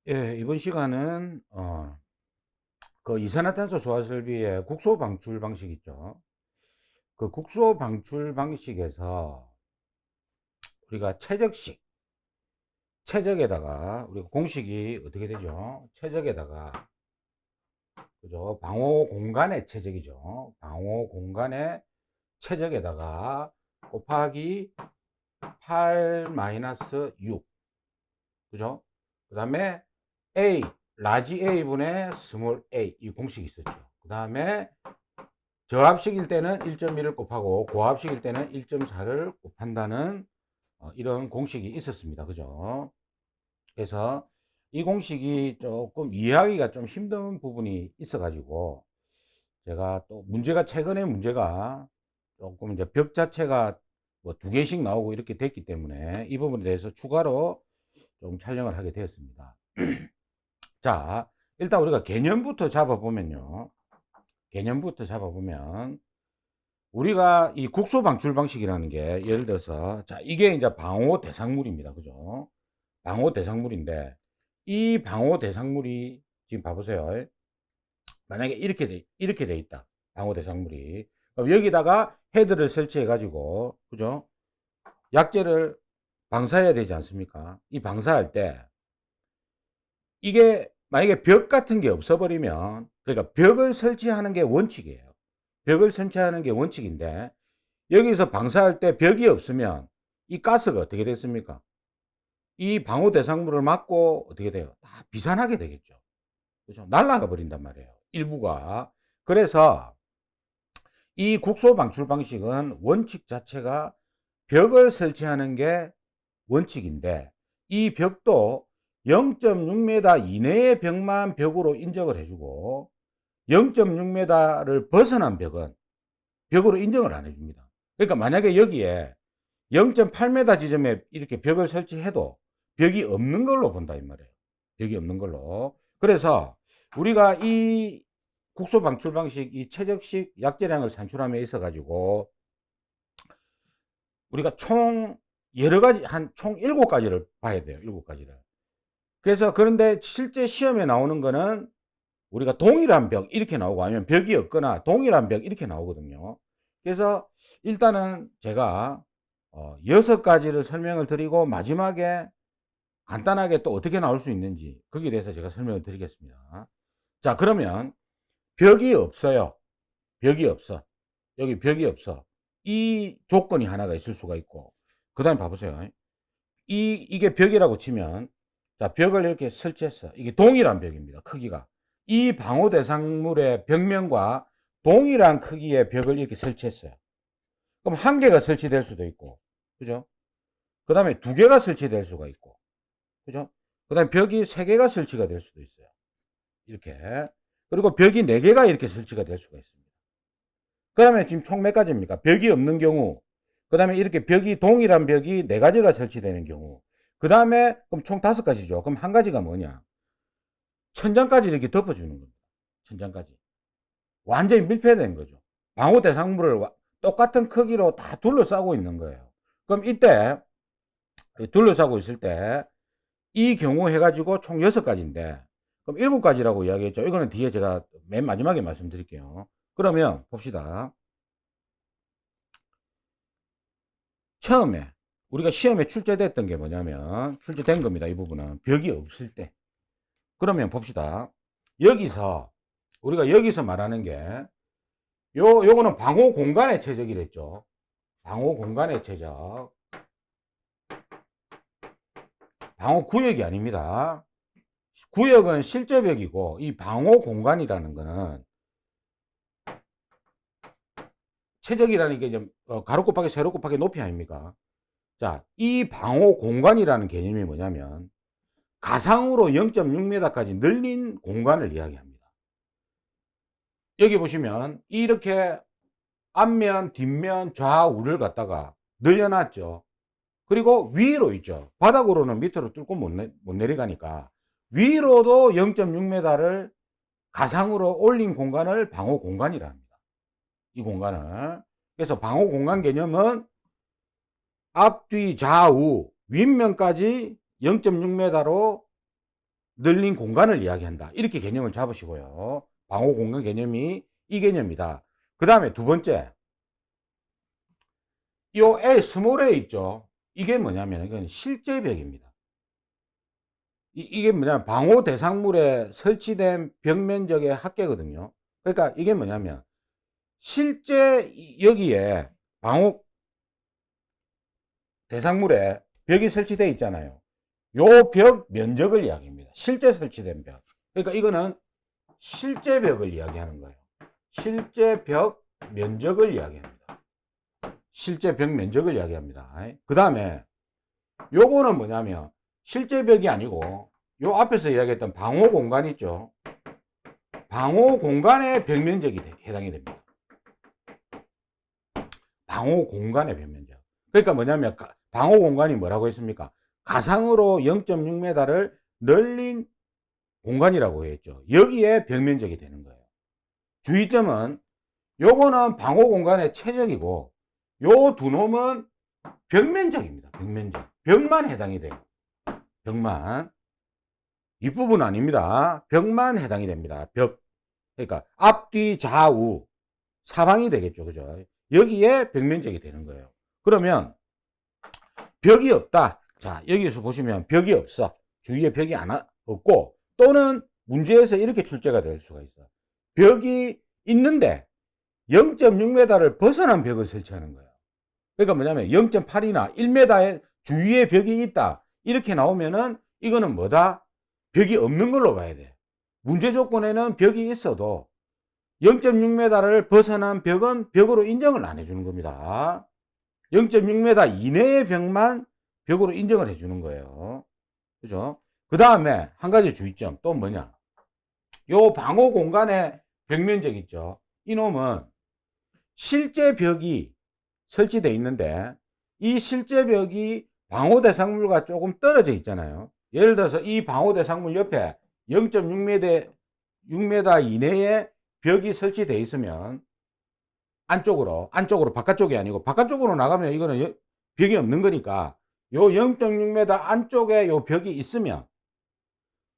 예, 이번 시간은 그 이산화탄소 소화 설비의 국소 방출 방식 있죠. 그 국소 방출 방식에서 우리가 최적에다가 우리가 공식이 어떻게 되죠? 최적에다가 그죠? 방호 공간의 최적이죠. 방호 공간의 최적에다가 곱하기 8-6 그죠? 그 다음에 A 라지 A분의 스몰 a 이 공식이 있었죠. 그 다음에 저압식일 때는 1.1을 곱하고 고압식일 때는 1.4를 곱한다는 이런 공식이 있었습니다. 그죠? 그래서 이 공식이 조금 이해하기가 좀 힘든 부분이 있어 가지고 제가 또 최근에 문제가 조금 이제 벽 자체가 뭐 두 개씩 나오고 이렇게 됐기 때문에 이 부분에 대해서 추가로 좀 촬영을 하게 되었습니다. 자, 일단 우리가 개념부터 잡아보면요. 개념부터 잡아보면 우리가 이 국소 방출 방식이라는 게 예를 들어서 자, 이게 이제 방호 대상물입니다. 그죠? 방호 대상물인데 이 방호 대상물이 지금 봐보세요. 만약에 이렇게 돼 있다. 방호 대상물이. 그럼 여기다가 헤드를 설치해 가지고 그죠? 약재를 방사해야 되지 않습니까? 이 방사할 때 이게 만약에 벽 같은 게 없어버리면 그러니까 벽을 설치하는 게 원칙이에요. 벽을 설치하는 게 원칙인데 여기서 방사할 때 벽이 없으면 이 가스가 어떻게 됐습니까? 이 방호 대상물을 맞고 어떻게 돼요? 다 비산하게 되겠죠. 그죠? 날아가 버린단 말이에요. 일부가. 그래서 이 국소 방출 방식은 원칙 자체가 벽을 설치하는 게 원칙인데 이 벽도 0.6m 이내의 벽만 벽으로 인정을 해주고 0.6m를 벗어난 벽은 벽으로 인정을 안 해줍니다. 그러니까 만약에 여기에 0.8m 지점에 이렇게 벽을 설치해도 벽이 없는 걸로 본다 이 말이에요. 벽이 없는 걸로. 그래서 우리가 이 국소 방출 방식 이 최적식 약재량을 산출함에 있어 가지고 우리가 총 여러 가지 한 총 7가지를 봐야 돼요. 7가지를. 그래서 그런데 실제 시험에 나오는 거는 우리가 동일한 벽 이렇게 나오고 아니면 벽이 없거나 동일한 벽 이렇게 나오거든요. 그래서 일단은 제가 6가지를 설명을 드리고 마지막에 간단하게 또 어떻게 나올 수 있는지 거기에 대해서 제가 설명을 드리겠습니다. 자, 그러면 벽이 없어요. 벽이 없어. 여기 벽이 없어. 이 조건이 하나가 있을 수가 있고 그 다음에 봐보세요. 이게 벽이라고 치면 자, 벽을 이렇게 설치했어. 이게 동일한 벽입니다. 크기가. 이 방호 대상물의 벽면과 동일한 크기의 벽을 이렇게 설치했어요. 그럼 한 개가 설치될 수도 있고, 그죠? 그 다음에 두 개가 설치될 수가 있고, 그죠? 그 다음에 벽이 세 개가 설치가 될 수도 있어요. 이렇게. 그리고 벽이 네 개가 이렇게 설치가 될 수가 있습니다. 그 다음에 지금 총 몇 가지입니까? 벽이 없는 경우, 그 다음에 이렇게 동일한 벽이 네 가지가 설치되는 경우, 그 다음에 그럼 총 5가지죠. 그럼 한 가지가 뭐냐? 천장까지 이렇게 덮어주는 겁니다. 천장까지. 완전히 밀폐된 거죠. 방호 대상물을 똑같은 크기로 다 둘러싸고 있는 거예요. 그럼 이때 둘러싸고 있을 때 이 경우 해가지고 총 6가지인데 그럼 7가지라고 이야기했죠. 이거는 뒤에 제가 맨 마지막에 말씀드릴게요. 그러면 봅시다. 처음에 우리가 시험에 출제됐던 게 뭐냐면 출제된 겁니다. 이 부분은 벽이 없을 때. 그러면 봅시다. 여기서 우리가 여기서 말하는 게 요거는 방호 공간의 최적이랬죠. 방호 공간의 최적. 방호 구역이 아닙니다. 구역은 실제 벽이고 이 방호 공간이라는 거는 최적이라는 게 이제 가로 곱하기 세로 곱하기 높이 아닙니까? 자, 이 방호 공간이라는 개념이 뭐냐면 가상으로 0.6m까지 늘린 공간을 이야기합니다. 여기 보시면 이렇게 앞면, 뒷면, 좌우를 갖다가 늘려놨죠. 그리고 위로 있죠. 바닥으로는 밑으로 뚫고 못 내려가니까 위로도 0.6m를 가상으로 올린 공간을 방호 공간이라 합니다. 이 공간을. 그래서 방호 공간 개념은 앞, 뒤, 좌우, 윗면까지 0.6m로 늘린 공간을 이야기한다. 이렇게 개념을 잡으시고요. 방호 공간 개념이 이 개념이다. 그 다음에 두 번째, 요 L 스몰 a 있죠. 이게 뭐냐면 이건 실제 벽입니다. 이게 뭐냐면 방호 대상물에 설치된 벽 면적의 합계거든요. 그러니까 이게 뭐냐면 실제 여기에 방호 대상물에 벽이 설치되어 있잖아요. 요 벽 면적을 이야기합니다. 실제 설치된 벽. 그러니까 이거는 실제 벽을 이야기하는 거예요. 실제 벽 면적을 이야기합니다. 실제 벽 면적을 이야기합니다. 그 다음에 요거는 뭐냐면 실제 벽이 아니고 요 앞에서 이야기했던 방호 공간 있죠. 방호 공간의 벽 면적이 해당이 됩니다. 방호 공간의 벽 면적. 그러니까 뭐냐면 방호 공간이 뭐라고 했습니까? 가상으로 0.6m를 늘린 공간이라고 했죠. 여기에 벽 면적이 되는 거예요. 주의점은 요거는 방호 공간의 최적이고 요 두 놈은 벽 면적입니다. 벽 면적. 벽만 해당이 돼요. 벽만. 윗부분 아닙니다. 벽만 해당이 됩니다. 벽. 그러니까 앞뒤 좌우 사방이 되겠죠. 그죠? 여기에 벽 면적이 되는 거예요. 그러면 벽이 없다. 자, 여기서 보시면 벽이 없어. 주위에 벽이 없고 또는 문제에서 이렇게 출제가 될 수가 있어. 벽이 있는데 0.6m를 벗어난 벽을 설치하는 거예요. 그러니까 뭐냐면 0.8이나 1m의 주위에 벽이 있다. 이렇게 나오면은 이거는 뭐다? 벽이 없는 걸로 봐야 돼. 문제 조건에는 벽이 있어도 0.6m를 벗어난 벽은 벽으로 인정을 안 해주는 겁니다. 0.6m 이내의 벽만 벽으로 인정을 해주는 거예요. 그죠? 그 다음에 한 가지 주의점 또 뭐냐? 요 방호 공간의 벽 면적 있죠? 이놈은 실제 벽이 설치되어 있는데 이 실제 벽이 방호 대상물과 조금 떨어져 있잖아요. 예를 들어서 이 방호 대상물 옆에 0.6m 이내에 벽이 설치되어 있으면 안쪽으로 바깥쪽이 아니고 바깥쪽으로 나가면 이거는 벽이 없는 거니까 요 0.6m 안쪽에 요 벽이 있으면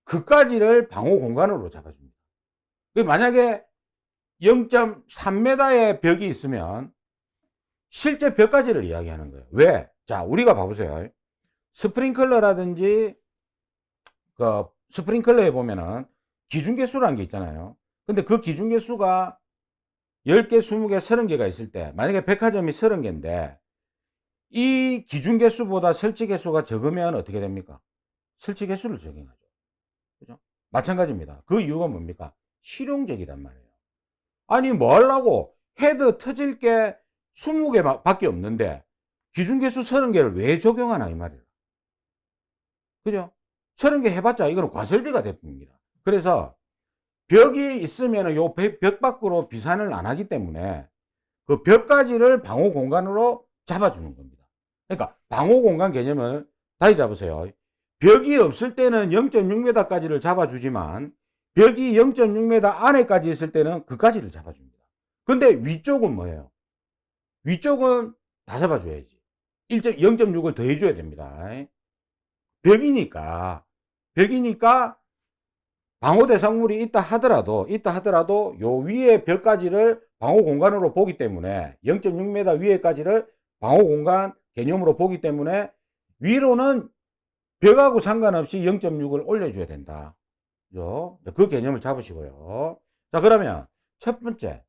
그까지를 방호 공간으로 잡아줍니다. 만약에 0.3m의 벽이 있으면 실제 벽까지를 이야기하는 거예요. 왜? 자, 우리가 봐보세요. 스프링클러라든지 그 스프링클러에 보면은 기준개수라는 게 있잖아요. 근데 그 기준개수가 10개, 20개, 30개가 있을 때 만약에 백화점이 30개인데 이 기준개수보다 설치개수가 적으면 어떻게 됩니까? 설치개수를 적용하죠. 그죠? 마찬가지입니다. 그 이유가 뭡니까? 실용적이란 말이에요. 아니 뭐 하려고 헤드 터질 게 20개 밖에 없는데 기준개수 30개를 왜 적용하나 이 말이에요. 그죠? 30개 해봤자 이거는 과설비가 됩니다. 그래서 벽이 있으면 요 벽 밖으로 비산을 안 하기 때문에 그 벽까지를 방호 공간으로 잡아주는 겁니다. 그러니까 방호 공간 개념을 다시 잡으세요. 벽이 없을 때는 0.6m까지를 잡아주지만 벽이 0.6m 안에까지 있을 때는 그까지를 잡아줍니다. 근데 위쪽은 뭐예요? 위쪽은 다 잡아줘야지. 0.6을 더 해줘야 됩니다. 벽이니까 방호 대상물이 있다 하더라도 요 위에 벽까지를 방호 공간으로 보기 때문에 0.6m 위에까지를 방호 공간 개념으로 보기 때문에 위로는 벽하고 상관없이 0.6을 올려줘야 된다. 그죠? 그 개념을 잡으시고요. 자, 그러면 첫 번째.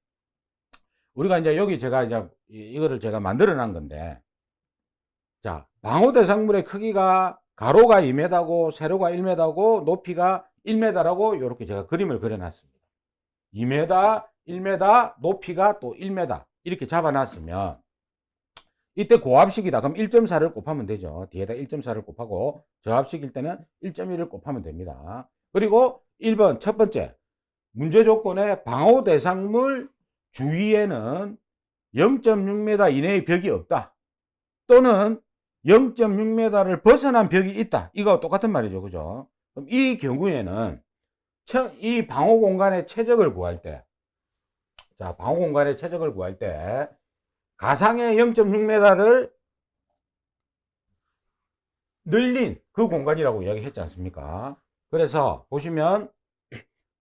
우리가 이제 여기 제가 이제 이거를 제가 만들어 놓은 건데. 자, 방호 대상물의 크기가 가로가 2m고 세로가 1m고 높이가 1m라고 이렇게 제가 그림을 그려놨습니다. 2m, 1m, 높이가 또 1m 이렇게 잡아놨으면 이때 고합식이다. 그럼 1.4를 곱하면 되죠. 뒤에다 1.4를 곱하고 저합식일 때는 1.1을 곱하면 됩니다. 그리고 1번 첫 번째 문제 조건에 방호 대상물 주위에는 0.6m 이내의 벽이 없다. 또는 0.6m를 벗어난 벽이 있다. 이거 똑같은 말이죠. 그죠? 그럼 이 경우에는 이 방호 공간의 최적을 구할 때, 자, 방호 공간의 최적을 구할 때, 가상의 0.6m를 늘린 그 공간이라고 이야기했지 않습니까? 그래서 보시면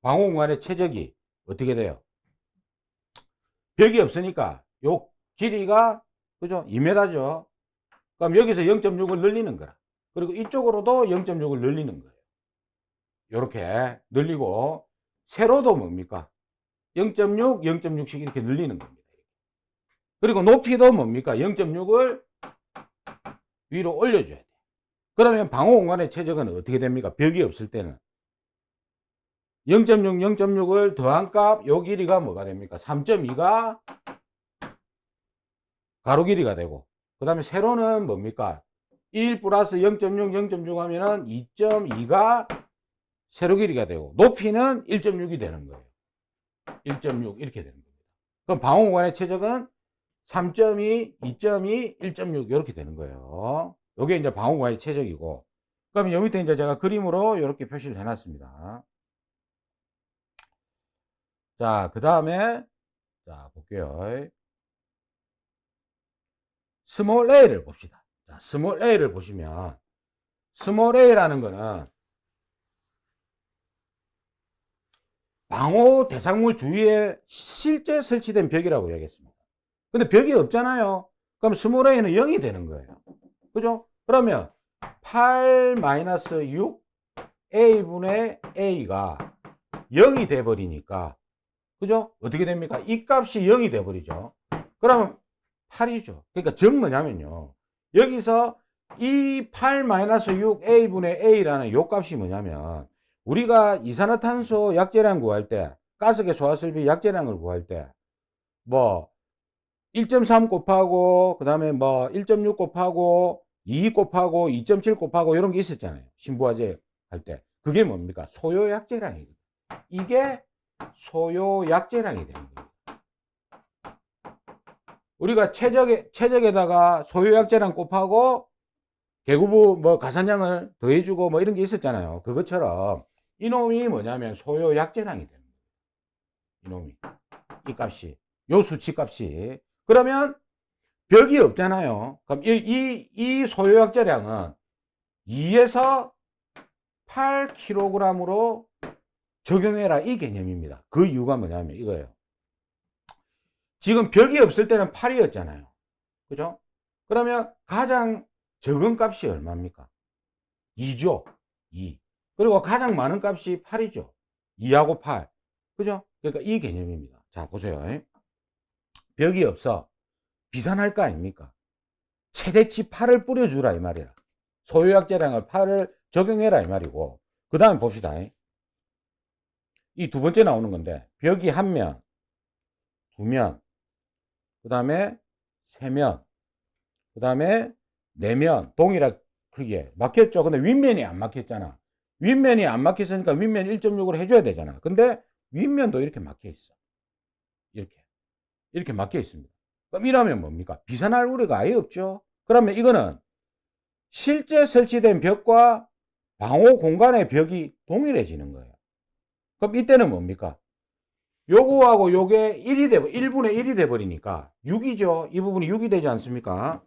방호 공간의 최적이 어떻게 돼요? 벽이 없으니까 요 길이가 그죠? 2m죠. 그럼 여기서 0.6을 늘리는 거라. 그리고 이쪽으로도 0.6을 늘리는 거예요. 요렇게 늘리고 세로도 뭡니까? 0.6, 0.6씩 이렇게 늘리는 겁니다. 그리고 높이도 뭡니까? 0.6을 위로 올려줘야 돼. 그러면 방호 공간의 최적은 어떻게 됩니까? 벽이 없을 때는 0.6, 0.6을 더한 값, 요 길이가 뭐가 됩니까? 3.2가 가로 길이가 되고, 그 다음에 세로는 뭡니까? 1 플러스 0.6, 0.6 하면은 2.2가 세로 길이가 되고, 높이는 1.6이 되는 거예요. 1.6 이렇게 되는 겁니다. 그럼 방호 공간의 최적은 3.2, 2.2, 1.6 이렇게 되는 거예요. 이게 이제 방호 공간의 최적이고, 그러면 여기 밑에 이제 제가 그림으로 이렇게 표시를 해놨습니다. 자, 그 다음에 자 볼게요. 스몰 a를 봅시다. 자, 스몰 a를 보시면 스몰 a라는 거는 방호 대상물 주위에 실제 설치된 벽이라고 이야기했습니다. 근데 벽이 없잖아요. 그럼 스몰 a는 0이 되는 거예요. 그죠? 그러면 8-6 a분의 a가 0이 돼 버리니까 그죠? 어떻게 됩니까? 이 값이 0이 돼 버리죠. 그러면 8이죠. 그러니까 즉 뭐냐면요. 여기서 이 8-6a분의 a라는 요 값이 뭐냐면 우리가 이산화탄소 약재량 구할 때 가스계 소화설비 약재량을 구할 때 뭐 1.3 곱하고 그 다음에 뭐 1.6 곱하고 2 곱하고 2.7 곱하고 이런 게 있었잖아요. 신부화재 할 때. 그게 뭡니까? 소요 약재량이거든요. 이게 소요 약재량이 되는 거예요. 우리가 최적에다가 소요 약재량 곱하고 계구부 뭐 가산량을 더해주고 뭐 이런 게 있었잖아요. 그것처럼 이놈이 뭐냐면 소요 약재량이 되는 거예요. 이놈이 이 값이 요 수치 값이 그러면 벽이 없잖아요. 그럼 이 소요 약재량은 2에서 8kg으로 적용해라 이 개념입니다. 그 이유가 뭐냐면 이거예요. 지금 벽이 없을 때는 8이었잖아요. 그죠? 그러면 가장 적은 값이 얼마입니까? 2죠. 2. 그리고 가장 많은 값이 8이죠. 2하고 8. 그죠? 그러니까 이 개념입니다. 자, 보세요. 벽이 없어. 비산할 거 아닙니까? 최대치 8을 뿌려주라 이 말이야. 소요약재량을 8을 적용해라 이 말이고. 그 다음에 봅시다. 이 두 번째 나오는 건데 벽이 한 면, 두 면, 그 다음에 세 면, 그 다음에 네 면 동일한 크기에 막혔죠. 근데 윗면이 안 막혔잖아. 윗면이 안 막혔으니까 윗면 1.6으로 해줘야 되잖아. 근데 윗면도 이렇게 막혀 있어. 이렇게 막혀 있습니다. 그럼 이러면 뭡니까? 비산할 우려가 아예 없죠. 그러면 이거는 실제 설치된 벽과 방호 공간의 벽이 동일해지는 거예요. 그럼 이때는 뭡니까? 요거하고 요게 1분의 1이 돼 버리니까 6이죠. 이 부분이 6이 되지 않습니까?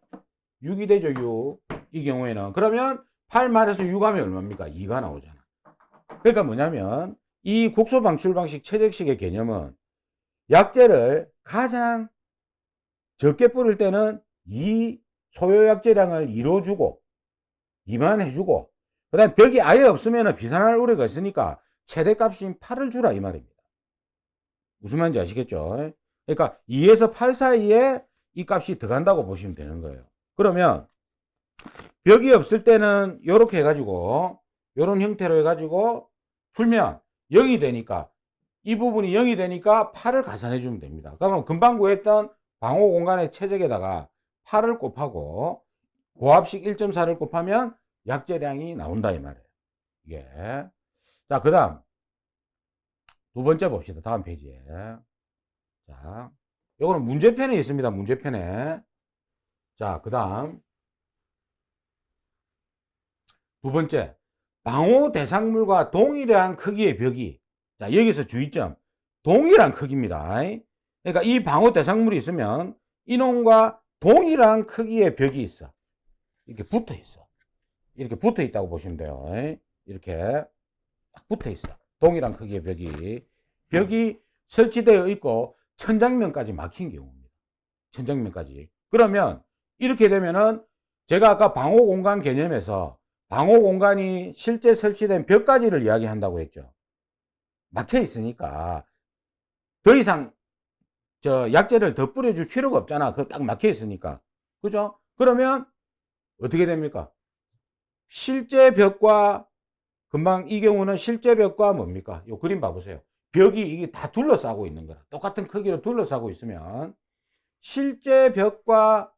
6이 되죠, 6. 이 경우에는. 그러면 8-6 하면 얼마입니까? 2가 나오잖아. 그러니까 뭐냐면 이 국소 방출 방식 최적식의 개념은 약재를 가장 적게 뿌릴 때는 이 소요 약재량을 2로 주고 2만 해주고 그 다음에 벽이 아예 없으면 비산할 우려가 있으니까 최대값인 8을 주라 이 말입니다. 무슨 말인지 아시겠죠? 그러니까 2에서 8 사이에 이 값이 들어간다고 보시면 되는 거예요. 그러면 벽이 없을 때는 이렇게 해가지고 이런 형태로 해가지고 풀면 0이 되니까 이 부분이 0이 되니까 8을 가산해 주면 됩니다. 그러면 금방 구했던 방호 공간의 최적에다가 8을 곱하고 고합식 1.4를 곱하면 약재량이 나온다 이 말이에요. 이게 자, 그 다음 두 번째 봅시다. 다음 페이지에. 자, 요거는 문제편에 있습니다. 문제편에. 자, 그 다음 두 번째, 방호 대상물과 동일한 크기의 벽이, 자, 여기서 주의점, 동일한 크기입니다. 그러니까 이 방호 대상물이 있으면 이놈과 동일한 크기의 벽이 있어. 이렇게 붙어 있어. 이렇게 붙어 있다고 보시면 돼요. 이렇게. 딱 붙어 있어. 동일한 크기의 벽이 설치되어 있고 천장면까지 막힌 경우입니다. 천장면까지. 그러면 이렇게 되면은 제가 아까 방호 공간 개념에서 방호 공간이 실제 설치된 벽까지를 이야기한다고 했죠. 막혀 있으니까 더 이상 약재를 더 뿌려줄 필요가 없잖아. 그거 딱 막혀 있으니까. 그죠? 그러면 어떻게 됩니까? 실제 벽과 금방 이 경우는 실제 벽과 뭡니까? 요 그림 봐보세요. 벽이 이게 다 둘러싸고 있는 거라. 똑같은 크기로 둘러싸고 있으면 실제 벽과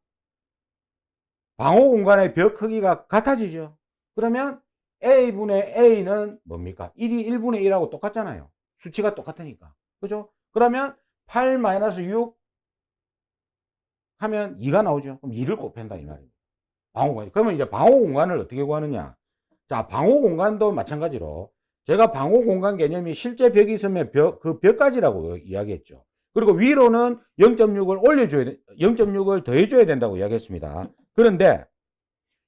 방호 공간의 벽 크기가 같아지죠. 그러면 A분의 A는 뭡니까? 1이 1분의 1하고 똑같잖아요. 수치가 똑같으니까. 그죠? 그러면 8-6 하면 2가 나오죠. 그럼 2를 곱한다 이 말입니다. 방호 공간. 그러면 이제 방호 공간을 어떻게 구하느냐? 자, 방호 공간도 마찬가지로 제가 방호 공간 개념이 실제 벽이 있으면 그 벽까지라고 이야기했죠. 그리고 위로는 0.6을 더해줘야 된다고 이야기했습니다. 그런데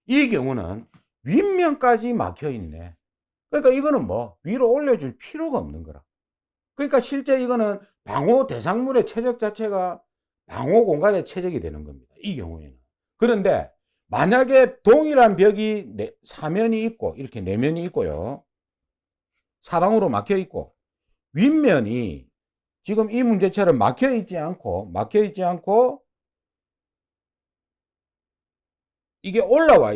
이 경우는 윗면까지 막혀 있네. 그러니까 이거는 뭐 위로 올려줄 필요가 없는 거라. 그러니까 실제 이거는 방호 대상물의 최적 자체가 방호 공간의 최적이 되는 겁니다. 이 경우에는. 그런데 만약에 동일한 벽이 사면이 있고 이렇게 내면이 있고요. 사방으로 막혀 있고 윗면이 지금 이 문제처럼 막혀 있지 않고 이게 올라와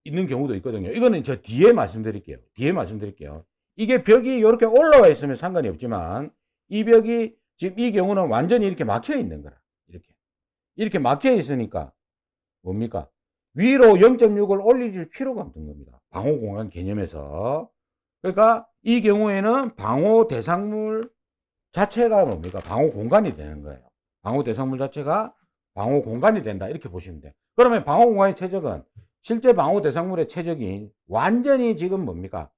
있는 경우도 있거든요. 이거는 저 뒤에 말씀드릴게요. 이게 벽이 이렇게 올라와 있으면 상관이 없지만 이 벽이 지금 이 경우는 완전히 이렇게 막혀 있는 거라. 이렇게 막혀 있으니까 뭡니까? 위로 0.6을 올려줄 필요가 없는 겁니다. 방호 공간 개념에서. 그러니까 이 경우에는 방호 대상물 자체가 뭡니까? 방호 공간이 되는 거예요. 방호 대상물 자체가 방호 공간이 된다. 이렇게 보시면 돼요. 그러면 방호 공간의 최적은 실제 방호 대상물의 최적인 완전히 지금 뭡니까?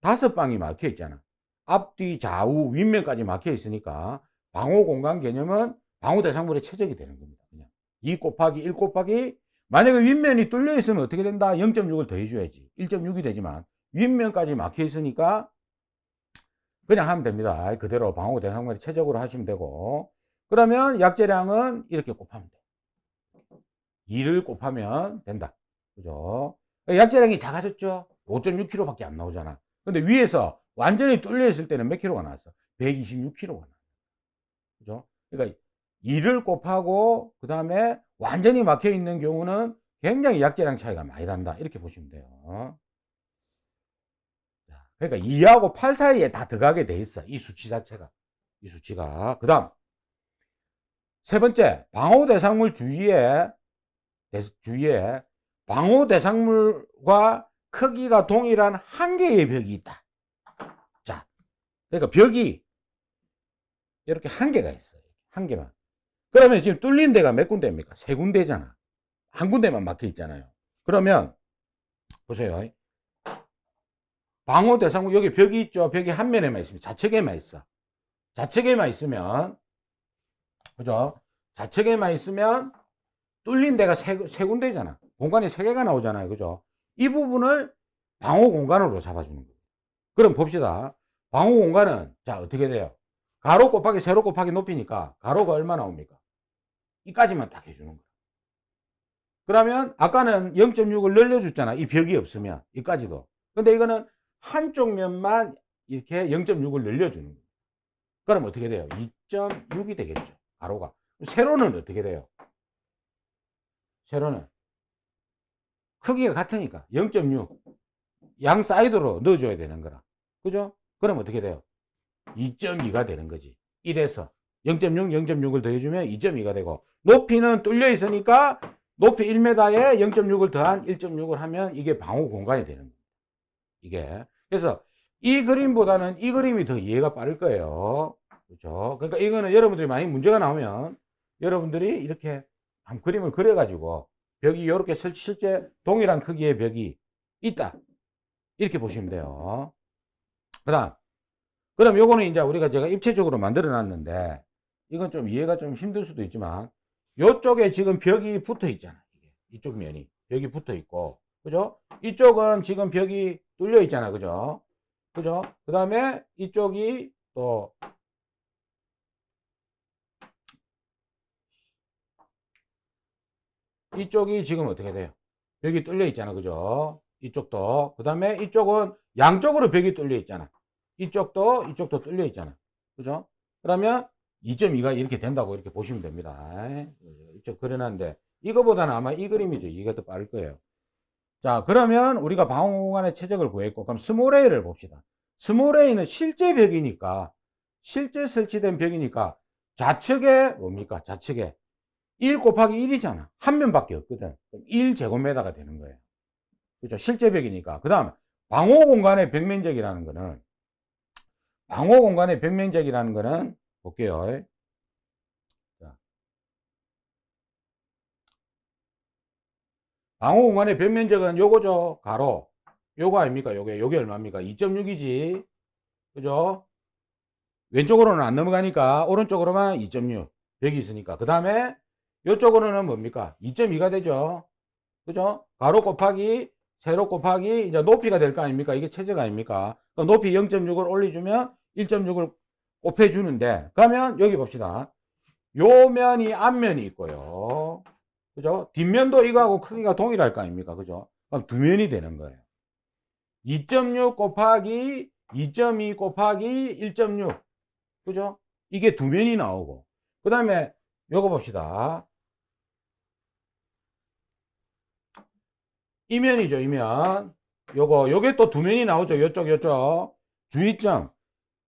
5방이 막혀 있잖아. 앞뒤 좌우 윗면까지 막혀 있으니까 방호 공간 개념은 방호 대상물의 최적이 되는 겁니다. 그냥 2 곱하기 1 곱하기 만약에 윗면이 뚫려 있으면 어떻게 된다? 0.6을 더해줘야지. 1.6이 되지만 윗면까지 막혀 있으니까 그냥 하면 됩니다. 그대로 방호 대상물의 최적으로 하시면 되고 그러면 약재량은 이렇게 곱하면 돼. 2를 곱하면 된다. 그죠? 약재량이 작아졌죠? 5.6kg 밖에 안 나오잖아. 근데 위에서 완전히 뚫려 있을 때는 몇 킬로가 나왔어? 126kg가 나왔어. 그죠? 그러니까 2를 곱하고 그 다음에 완전히 막혀 있는 경우는 굉장히 약재량 차이가 많이 난다. 이렇게 보시면 돼요. 그러니까 2하고 8 사이에 다 들어가게 돼 있어. 이 수치 자체가. 그 다음 세 번째, 방호 대상물 주위에 방호 대상물과 크기가 동일한 한 개의 벽이 있다. 자, 그러니까 벽이 이렇게 한 개가 있어요. 한 개만. 그러면 지금 뚫린 데가 몇 군데입니까? 세 군데잖아. 한 군데만 막혀 있잖아요. 그러면 보세요. 방호 대상물 여기 벽이 있죠. 벽이 한 면에만 있으면 좌측에만 있어. 좌측에만 있으면 그죠? 좌측에만 있으면 뚫린 데가 세 군데잖아. 공간이 세 개가 나오잖아요. 그죠? 이 부분을 방호 공간으로 잡아주는 거예요. 그럼 봅시다. 방호 공간은 자 어떻게 돼요? 가로 곱하기 세로 곱하기 높이니까 가로가 얼마 나옵니까? 이까지만 딱 해주는 거예요. 그러면 아까는 0.6을 늘려줬잖아. 이 벽이 없으면 이까지도. 근데 이거는 한쪽 면만 이렇게 0.6을 늘려주는 거예요. 그럼 어떻게 돼요? 2.6이 되겠죠. 가로가. 세로는 어떻게 돼요? 세로는 크기가 같으니까 0.6 양 사이드로 넣어줘야 되는 거라. 그죠? 그럼 어떻게 돼요? 2.2가 되는 거지. 1에서 0.6, 0.6을 더해주면 2.2가 되고 높이는 뚫려 있으니까 높이 1m에 0.6을 더한 1.6을 하면 이게 방호 공간이 되는 거예요. 이게. 그래서 이 그림보다는 이 그림이 더 이해가 빠를 거예요. 그렇죠? 그러니까 이거는 여러분들이 만약 문제가 나오면 여러분들이 이렇게 한 그림을 그려가지고 벽이 이렇게 실제 동일한 크기의 벽이 있다. 이렇게 보시면 돼요. 그럼 요거는 이제 우리가 제가 입체적으로 만들어 놨는데 이건 좀 이해가 좀 힘들 수도 있지만 요쪽에 지금 벽이 붙어 있잖아. 이쪽 면이 벽이 붙어 있고 그죠? 이쪽은 지금 벽이 뚫려 있잖아. 그죠? 그죠? 그 다음에 이쪽이 또 이쪽이 지금 어떻게 돼요? 벽이 뚫려 있잖아. 그죠? 이쪽도. 그 다음에 이쪽은 양쪽으로 벽이 뚫려 있잖아. 이쪽도 뚫려 있잖아. 그죠? 그러면 2.2가 이렇게 된다고 이렇게 보시면 됩니다. 이쪽 그려놨는데 이거보다는 아마 이 그림이죠. 이게 더 빠를 거예요. 자, 그러면 우리가 방어공간의 최적을 구했고, 그럼 스몰 A를 봅시다. 스몰 A는 실제 벽이니까, 실제 설치된 벽이니까, 좌측에 뭡니까? 좌측에 1 곱하기 1이잖아. 한 면밖에 없거든. 1제곱미터가 되는 거예요. 그렇죠? 실제 벽이니까. 그 다음, 방호공간의 벽면적이라는 거는, 방호공간의 벽면적이라는 거는, 볼게요. 자, 방호공간의 벽면적은 요거죠. 가로. 요거 아닙니까? 요게 얼마입니까? 2.6이지. 그죠? 왼쪽으로는 안 넘어가니까, 오른쪽으로만 2.6. 벽이 있으니까. 그 다음에, 요쪽으로는 뭡니까? 2.2가 되죠. 그죠? 가로 곱하기 세로 곱하기 이제 높이가 될 거 아닙니까? 이게 최저가 아닙니까? 그럼 높이 0.6을 올려주면 1.6을 곱해주는데, 그러면 여기 봅시다. 요 면이 앞면이 있고요. 그죠? 뒷면도 이거하고 크기가 동일할 거 아닙니까? 그죠? 그럼 두 면이 되는 거예요. 2.6 곱하기 2.2 곱하기 1.6. 그죠? 이게 두 면이 나오고. 그 다음에 요거 봅시다. 이면이죠, 이면. 요게 또 두 면이 나오죠. 요쪽. 주의점.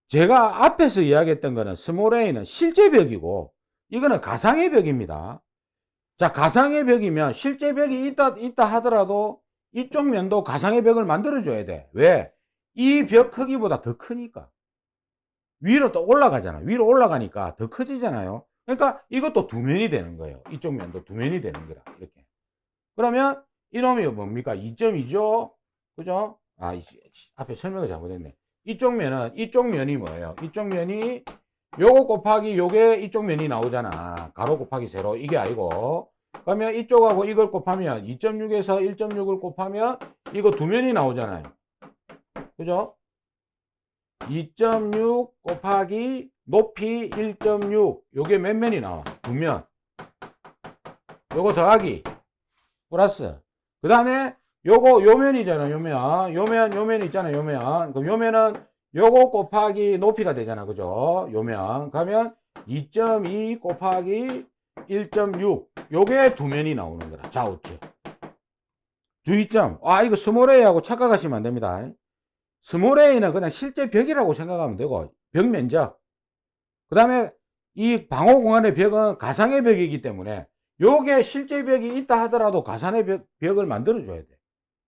제가 앞에서 이야기했던 거는 스몰 A는 실제 벽이고, 이거는 가상의 벽입니다. 자, 가상의 벽이면 실제 벽이 있다 하더라도 이쪽 면도 가상의 벽을 만들어줘야 돼. 왜? 이 벽 크기보다 더 크니까. 위로 또 올라가잖아. 위로 올라가니까 더 커지잖아요. 그러니까 이것도 두 면이 되는 거예요. 이쪽 면도 두 면이 되는 거라. 이렇게. 그러면 이놈이 뭡니까? 2.2죠? 그죠? 앞에 설명을 잘못했네. 이쪽 면이 뭐예요? 이쪽 면이 요거 곱하기 요게 이쪽 면이 나오잖아. 가로 곱하기 세로. 이게 아니고. 그러면 이쪽하고 이걸 곱하면 2.6에서 1.6을 곱하면 이거 두 면이 나오잖아요. 그죠? 2.6 곱하기 높이 1.6. 요게 몇 면이 나와? 두 면. 요거 더하기. 플러스. 그 다음에 요거 요면이잖아. 요면 있잖아. 요면. 그럼 요면은 요거 곱하기 높이가 되잖아. 그죠? 요면. 그러면 2.2 곱하기 1.6. 요게 두 면이 나오는 거다. 좌우측. 주의점. 이거 스몰 A하고 착각하시면 안 됩니다. 스몰 A는 그냥 실제 벽이라고 생각하면 되고, 벽 면적. 그 다음에 이 방호공간의 벽은 가상의 벽이기 때문에 요게 실제 벽이 있다 하더라도 가상의 벽을 만들어줘야 돼.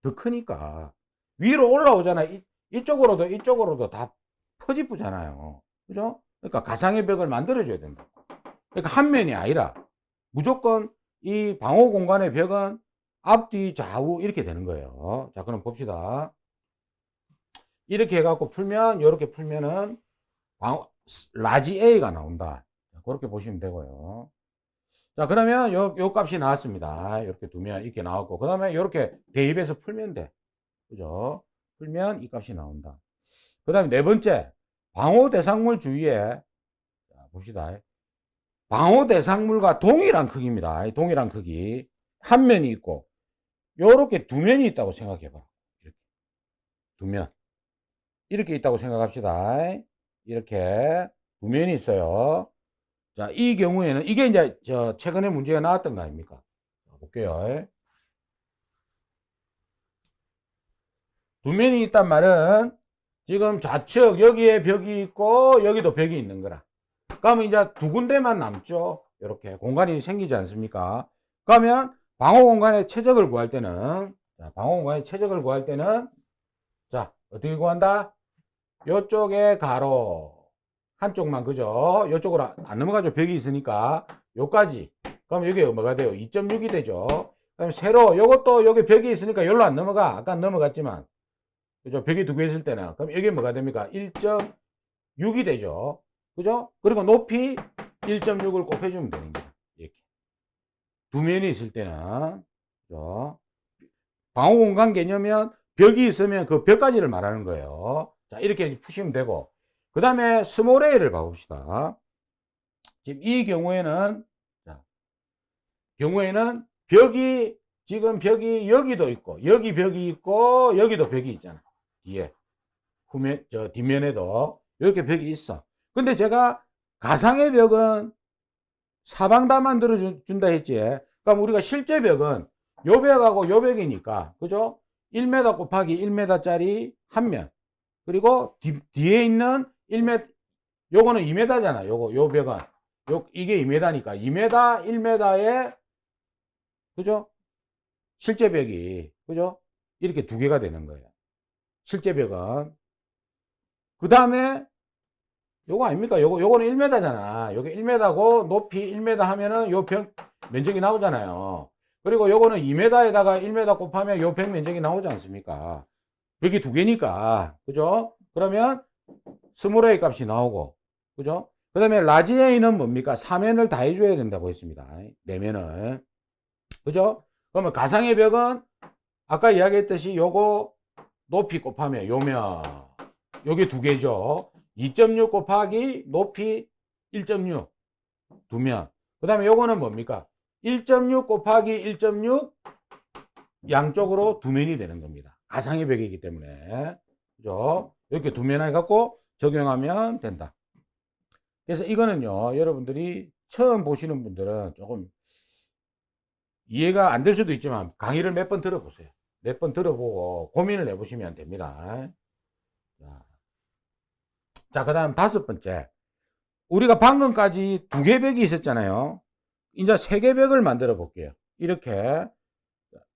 더 크니까. 위로 올라오잖아. 이쪽으로도 다 퍼지쁘잖아요. 그죠? 그러니까 가상의 벽을 만들어줘야 된다. 그러니까 한 면이 아니라 무조건 이 방호공간의 벽은 앞뒤 좌우 이렇게 되는 거예요. 자, 그럼 봅시다. 이렇게 해갖고 풀면, 이렇게 풀면은 라지 A가 나온다. 그렇게 보시면 되고요. 자, 그러면 요 값이 나왔습니다. 이렇게 두면 이렇게 나왔고, 그 다음에 이렇게 대입해서 풀면 돼. 그죠? 풀면 이 값이 나온다. 그 다음에 네 번째, 방호 대상물 주위에, 봅시다. 방호 대상물과 동일한 크기입니다. 동일한 크기. 한 면이 있고, 요렇게 두 면이 있다고 생각해봐. 이렇게. 두 면. 이렇게 있다고 생각합시다. 이렇게 두 면이 있어요. 자, 이 경우에는 이게 이제 최근에 문제가 나왔던 거 아닙니까? 볼게요. 두 면이 있단 말은 지금 좌측 여기에 벽이 있고 여기도 벽이 있는 거라. 그러면 이제 두 군데만 남죠. 이렇게 공간이 생기지 않습니까? 그러면 방호 공간의 최적을 구할 때는 자, 어떻게 구한다? 요쪽에 가로 한쪽만, 그죠? 요쪽으로 안 넘어가죠. 벽이 있으니까 요까지. 그럼 여기 뭐가 돼요? 2.6이 되죠. 그럼 세로 요것도 여기 벽이 있으니까 여기로 안 넘어가. 아까 넘어갔지만, 그죠? 벽이 두 개 있을 때는. 그럼 여기 뭐가 됩니까? 1.6이 되죠. 그죠? 그리고 높이 1.6을 곱해주면 되는 거예요. 이렇게. 두 면이 있을 때는. 그죠? 방호공간 개념은 벽이 있으면 그 벽까지를 말하는 거예요. 자, 이렇게 푸시면 되고. 그 다음에 스몰 a를 봐봅시다. 지금 이 경우에는, 자, 지금 벽이 여기도 있고, 여기 벽이 있고, 여기도 벽이 있잖아. 뒤에. 뒷면에도. 이렇게 벽이 있어. 근데 제가 가상의 벽은 사방 다 만들어준다 했지. 그럼 우리가 실제 벽은 요 벽하고 요 벽이니까, 그죠? 1m 곱하기 1m짜리 한 면. 그리고 뒤에 있는 1m, 요거는 2m잖아. 요 벽은. 이게 2m니까. 2m, 1m에, 그죠? 실제 벽이, 그죠? 이렇게 두 개가 되는 거예요. 실제 벽은. 그 다음에, 요거 아닙니까? 요거는 1m잖아. 요게 1m고, 높이 1m 하면은 요 벽 면적이 나오잖아요. 그리고 요거는 2m에다가 1m 곱하면 요 벽 면적이 나오지 않습니까? 벽이 두 개니까. 그죠? 그러면 스몰 a 값이 나오고. 그죠? 그 다음에 라지 a는 뭡니까? 4면을 다 해줘야 된다고 했습니다. 4면을. 그죠? 그러면 가상의 벽은 아까 이야기했듯이 요거 높이 곱하면 요면. 요게 두 개죠. 2.6 곱하기 높이 1.6. 두 면. 그 다음에 요거는 뭡니까? 1.6 곱하기 1.6 양쪽으로 두 면이 되는 겁니다. 가상의 벽이기 때문에. 그죠? 이렇게 두 면 해갖고 적용하면 된다. 그래서 이거는요, 여러분들이 처음 보시는 분들은 조금 이해가 안 될 수도 있지만 강의를 몇 번 들어보세요. 몇 번 들어보고 고민을 해보시면 됩니다. 자, 그 다음 5번째. 우리가 방금까지 두 개 벽이 있었잖아요. 이제 세 개 벽을 만들어 볼게요. 이렇게.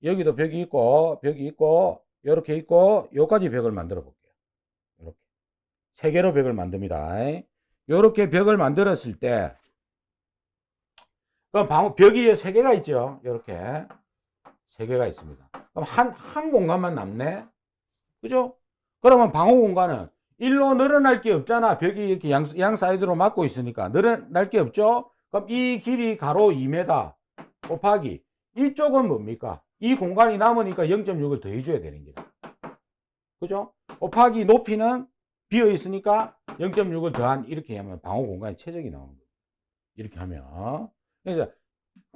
여기도 벽이 있고, 이렇게 있고, 여기까지 벽을 만들어 볼게요. 이렇게. 세 개로 벽을 만듭니다. 이렇게 벽을 만들었을 때, 그럼 벽이 세 개가 있죠. 이렇게. 세 개가 있습니다. 그럼 한 공간만 남네? 그죠? 그러면 방호 공간은 일로 늘어날 게 없잖아. 벽이 이렇게 양 사이드로 막고 있으니까. 늘어날 게 없죠? 그럼 이 길이 가로 2m 곱하기. 이쪽은 뭡니까? 이 공간이 남으니까 0.6을 더해줘야 되는 거다. 그죠? 곱하기 높이는 비어 있으니까 0.6을 더한 이렇게 하면 방호 공간의 최적이 나오는 거예요. 이렇게 하면. 그래서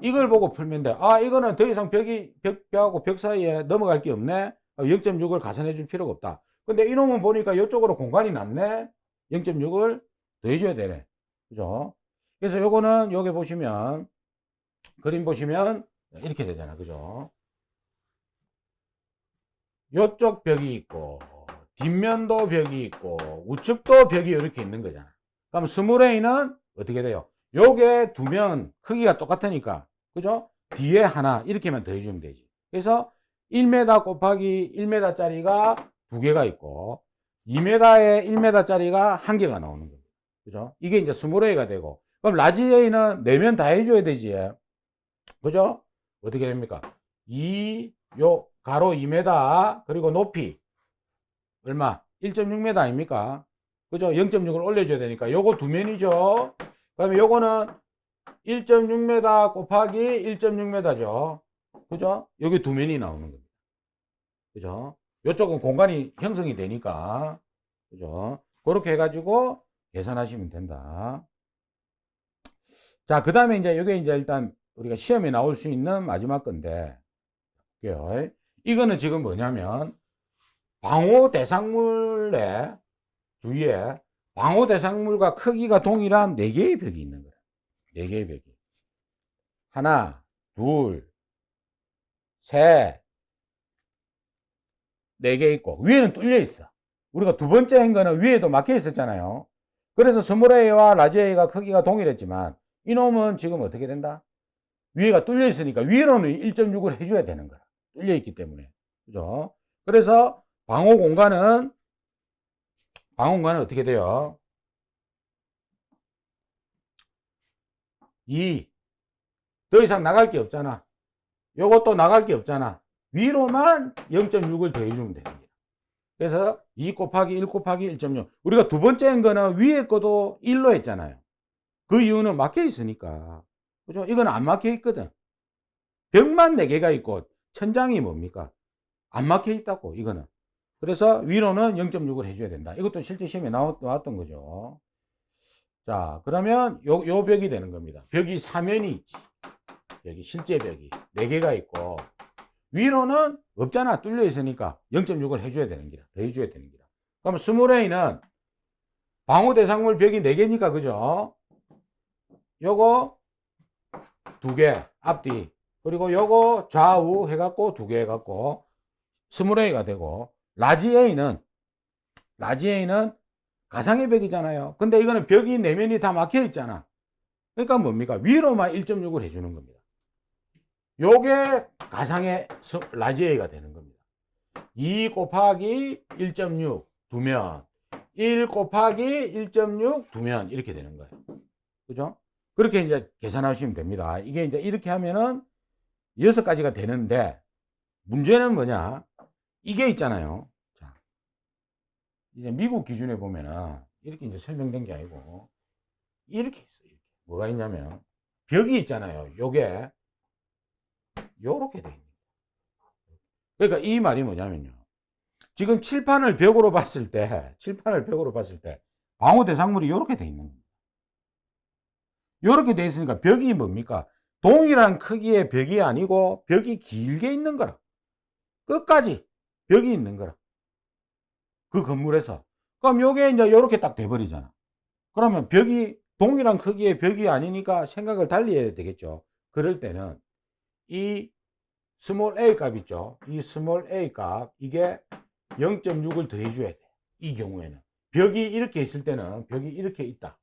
이걸 보고 풀면 돼. 아, 이거는 더 이상 벽하고 벽 사이에 넘어갈 게 없네. 0.6을 가산해 줄 필요가 없다. 근데 이놈은 보니까 이쪽으로 공간이 남네. 0.6을 더해줘야 되네. 그죠? 그래서 요거는 여기 보시면, 그림 보시면 이렇게 되잖아. 그죠? 요쪽 벽이 있고, 뒷면도 벽이 있고, 우측도 벽이 이렇게 있는 거잖아. 그럼 스몰 a는 어떻게 돼요? 요게 두 면 크기가 똑같으니까, 그죠? 뒤에 하나, 이렇게만 더해주면 되지. 그래서 1m 곱하기 1m짜리가 두 개가 있고, 2m에 1m짜리가 한 개가 나오는 거예요. 그죠? 이게 이제 스몰 a가 되고, 그럼 라지 a는 네 면 다 해줘야 되지. 그죠? 어떻게 됩니까? 요 가로 2m, 그리고 높이 얼마? 1.6m 아닙니까? 그죠? 0.6을 올려줘야 되니까 요거 두 면이죠. 그 다음에 요거는 1.6m 곱하기 1.6m죠. 그죠? 여기 두 면이 나오는 겁니다. 그죠? 요쪽은 공간이 형성이 되니까. 그죠? 그렇게 해가지고 계산하시면 된다. 자, 그 다음에 이제 이게 이제 일단 우리가 시험에 나올 수 있는 마지막 건데, 볼게요. 이거는 지금 뭐냐면, 방호 대상물의 주위에 방호 대상물과 크기가 동일한 4개의 벽이 있는 거예요. 4개의 벽이. 하나, 둘, 셋, 4개 있고, 위에는 뚫려 있어. 우리가 두 번째 한 거는 위에도 막혀 있었잖아요. 그래서 스몰 a와 라지 a가 크기가 동일했지만, 이놈은 지금 어떻게 된다? 위에가 뚫려 있으니까 위로는 1.6을 해줘야 되는 거야. 뚫려 있기 때문에. 그죠? 그래서 방호 공간은 어떻게 돼요? 2. 더 이상 나갈 게 없잖아. 요것도 나갈 게 없잖아. 위로만 0.6을 더해주면 됩니다. 그래서 2 곱하기 1 곱하기 1.6. 우리가 두 번째 한 거는 위에 거도 1로 했잖아요. 그 이유는 막혀 있으니까. 그죠? 이건 안 막혀 있거든. 벽만 4개가 있고 천장이 뭡니까? 안 막혀 있다고, 이거는. 그래서 위로는 0.6을 해줘야 된다. 이것도 실제 시험에 나왔던 거죠. 자, 그러면 요 벽이 되는 겁니다. 벽이 사면이 있지. 여기 실제 벽이 4개가 있고, 위로는 없잖아. 뚫려 있으니까 0.6을 해줘야 되는 기라. 더 해줘야 되는 기라. 그러면 스몰 A는 방호 대상물 벽이 4개니까, 그죠? 요거 2개, 앞뒤. 그리고 요거 좌우 해갖고 2개 해갖고 스몰 A가 되고, 라지 A는 가상의 벽이잖아요. 근데 이거는 벽이 4면이 다 막혀 있잖아. 그러니까 뭡니까? 위로만 1.6을 해주는 겁니다. 요게 가상의 라지 A가 되는 겁니다. 2 곱하기 1.6 두면 1 곱하기 1.6 두면 이렇게 되는 거예요. 그죠? 그렇게 이제 계산하시면 됩니다. 이게 이제 이렇게 하면은 6가지가 되는데, 문제는 뭐냐? 이게 있잖아요. 자, 이제 미국 기준에 보면은 이렇게 이제 설명된 게 아니고 이렇게 있어요. 이렇게. 뭐가 있냐면 벽이 있잖아요. 요게 요렇게 돼 있는 거예요. 그러니까 이 말이 뭐냐면요. 지금 칠판을 벽으로 봤을 때 방호 대상물이 요렇게 돼 있는 겁니다. 요렇게 돼 있으니까 벽이 뭡니까? 동일한 크기의 벽이 아니고 벽이 길게 있는 거라. 끝까지 벽이 있는 거라. 그 건물에서. 그럼 요게 이제 요렇게 딱 돼버리잖아. 그러면 벽이 동일한 크기의 벽이 아니니까 생각을 달리 해야 되겠죠. 그럴 때는 이 스몰 a 값 있죠. 이 스몰 a 값, 이게 0.6을 더해줘야 돼. 이 경우에는. 벽이 이렇게 있을 때는, 벽이 이렇게 있다.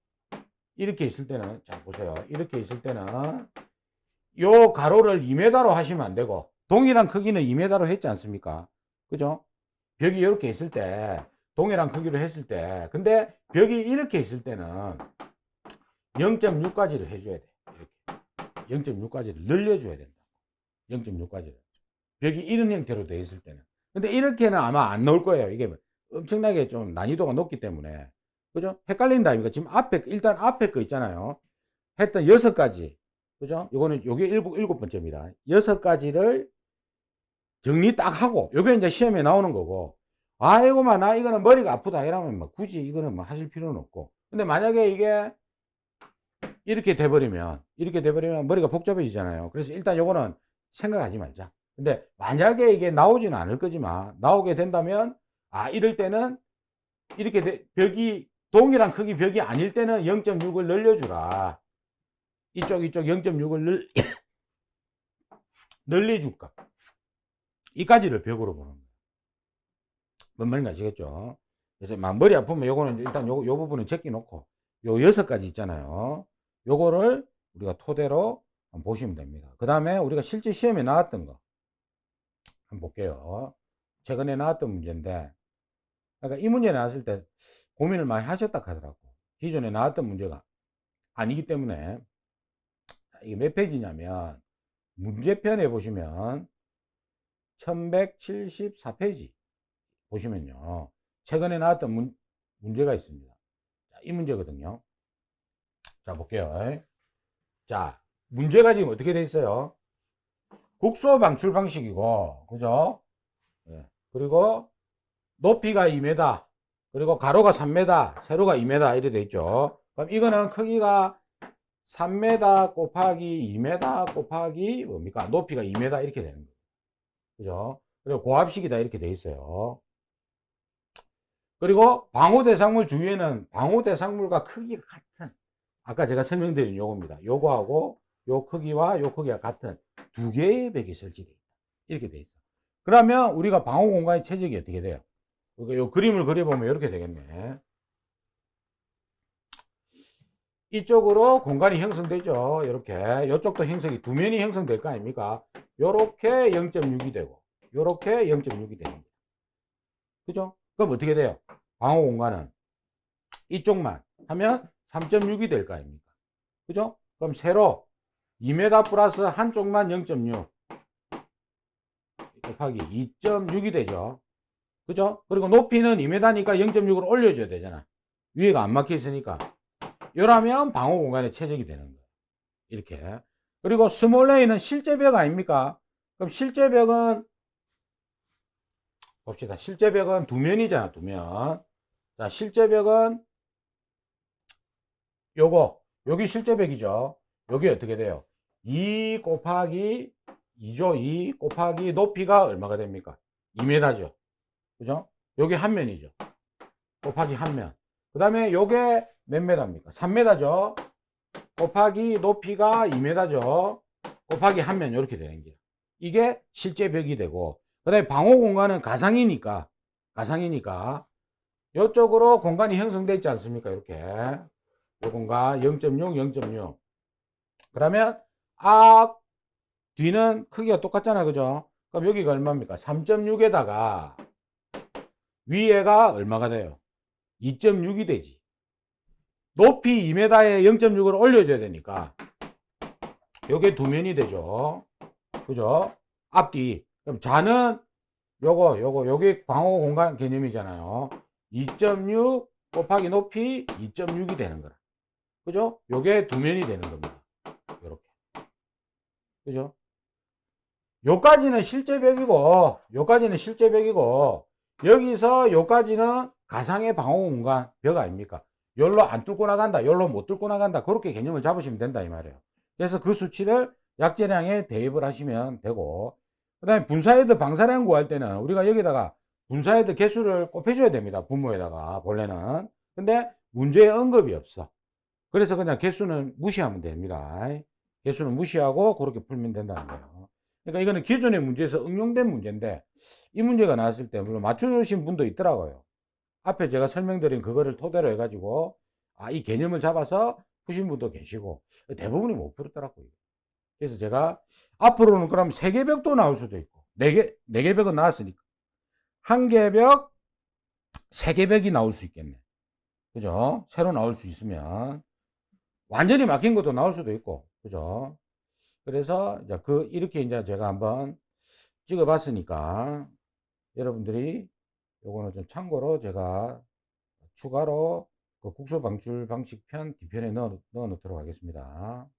이렇게 있을 때는, 자, 보세요. 이렇게 있을 때는, 요 가로를 2m로 하시면 안 되고, 동일한 크기는 2m로 했지 않습니까? 그죠? 벽이 이렇게 있을 때, 동일한 크기로 했을 때, 근데 벽이 이렇게 있을 때는 0.6까지를 해줘야 돼. 이렇게. 0.6까지를 늘려줘야 된다. 0.6까지를. 벽이 이런 형태로 되어 있을 때는. 근데 이렇게는 아마 안 나올 거예요. 이게 엄청나게 좀 난이도가 높기 때문에. 그죠? 헷갈린다 아닙니까? 지금 일단 앞에 거 있잖아요. 했던 6가지. 그죠? 요게 7번째입니다. 6가지를 정리 딱 하고, 요게 이제 시험에 나오는 거고, 아이고만, 나 이거는 머리가 아프다. 이러면 뭐 굳이 이거는 뭐 하실 필요는 없고. 근데 만약에 이게 이렇게 돼버리면 머리가 복잡해지잖아요. 그래서 일단 요거는 생각하지 말자. 근데 만약에 이게 나오지는 않을 거지만, 나오게 된다면, 이럴 때는 이렇게 벽이 동일한 크기 벽이 아닐 때는 0.6을 늘려주라. 이쪽 0.6을 늘려줄까. 이까지를 벽으로 보는 거예요. 뭔 말인지 아시겠죠? 그래서 막 머리 아프면 요거는 일단 요 부분은 제끼놓고, 요 6가지 있잖아요. 요거를 우리가 토대로 한번 보시면 됩니다. 그 다음에 우리가 실제 시험에 나왔던 거 한번 볼게요. 최근에 나왔던 문제인데, 그러니까 이 문제 나왔을 때 고민을 많이 하셨다 하더라고. 기존에 나왔던 문제가 아니기 때문에. 이게 몇 페이지냐면, 문제편에 보시면 1174페이지 보시면요, 최근에 나왔던 문제가 있습니다. 자, 이 문제거든요. 자, 볼게요. 자, 문제가 지금 어떻게 돼 있어요? 국소 방출 방식이고, 그죠? 예. 그리고 높이가 2m, 그리고 가로가 3m, 세로가 2m 이렇게 돼 있죠. 그럼 이거는 크기가 3m 곱하기 2m 곱하기 뭡니까? 높이가 2m 이렇게 되는 거예요. 그죠? 그리고 고압식이다 이렇게 돼 있어요. 그리고 방호 대상물 주위에는 방호 대상물과 크기가 같은, 아까 제가 설명드린 요겁니다. 요거하고 요 크기와 요 크기가 같은 2개의 벽이 설치되어 있다. 이렇게 돼 있어. 그러면 우리가 방호 공간의 체적이 어떻게 돼요? 요 그림을 그려보면 이렇게 되겠네. 이쪽으로 공간이 형성되죠. 이렇게. 이쪽도 형성이, 2면이 형성될 거 아닙니까? 요렇게 0.6이 되고, 요렇게 0.6이 됩니다. 그죠? 그럼 어떻게 돼요? 방호 공간은 이쪽만 하면 3.6이 될 거 아닙니까? 그죠? 그럼 세로 2m 플러스 한쪽만 0.6 곱하기 2.6이 되죠. 그죠? 그리고 높이는 2m니까 0.6을 올려줘야 되잖아. 위에가 안 막혀 있으니까. 이러면 방호 공간의 최적이 되는 거예요. 이렇게. 그리고 스몰 A는 실제 벽 아닙니까? 그럼 실제 벽은 봅시다. 실제 벽은 두 면이잖아, 두 면. 자, 실제 벽은 여기 실제 벽이죠. 여기 어떻게 돼요? 2 곱하기 2죠. 2 곱하기 높이가 얼마가 됩니까? 2m죠. 그죠? 여기 한 면이죠. 곱하기 한 면. 그 다음에 요게 몇 m입니까? 3m죠. 곱하기 높이가 2m죠. 곱하기 한 면, 이렇게 되는 거예요. 이게 실제 벽이 되고, 그 다음에 방호 공간은 가상이니까, 이쪽으로 공간이 형성되어 있지 않습니까? 이렇게. 요 공간 0.6, 0.6. 그러면 앞, 뒤는 크기가 똑같잖아. 그죠? 그럼 여기가 얼마입니까? 3.6에다가 위에가 얼마가 돼요? 2.6이 되지. 높이 2m에 0.6을 올려줘야 되니까 요게 두 면이 되죠. 그죠? 앞뒤. 그럼 좌는 요게 방호 공간 개념이잖아요. 2.6 곱하기 높이 2.6이 되는 거라. 그죠? 요게 두 면이 되는 겁니다. 요렇게. 그죠? 요까지는 실제 벽이고, 여기서 요까지는 가상의 방호 공간 벽 아닙니까? 열로 안 뚫고 나간다, 열로 못 뚫고 나간다. 그렇게 개념을 잡으시면 된다, 이 말이에요. 그래서 그 수치를 약재량에 대입을 하시면 되고, 그 다음에 분사헤드 방사량 구할 때는 우리가 여기다가 분사헤드 개수를 곱해줘야 됩니다. 분모에다가, 본래는. 근데 문제에 언급이 없어. 그래서 그냥 개수는 무시하면 됩니다. 개수는 무시하고 그렇게 풀면 된다는 거예요. 그러니까 이거는 기존의 문제에서 응용된 문제인데, 이 문제가 나왔을 때 물론 맞추신 분도 있더라고요. 앞에 제가 설명드린 그거를 토대로 해가지고 이 개념을 잡아서 푸신 분도 계시고, 대부분이 못 풀었더라고요. 그래서 제가 앞으로는 그럼 3개 벽도 나올 수도 있고, 4개 벽은 나왔으니까 1개 벽, 3개 벽이 나올 수 있겠네. 그죠? 새로 나올 수 있으면 완전히 막힌 것도 나올 수도 있고, 그죠? 그래서 이제 이렇게 이제 제가 한번 찍어 봤으니까 여러분들이 요거는 좀 참고로 제가 추가로 그 국소 방출 방식 편 뒤편에 넣어 놓도록 하겠습니다.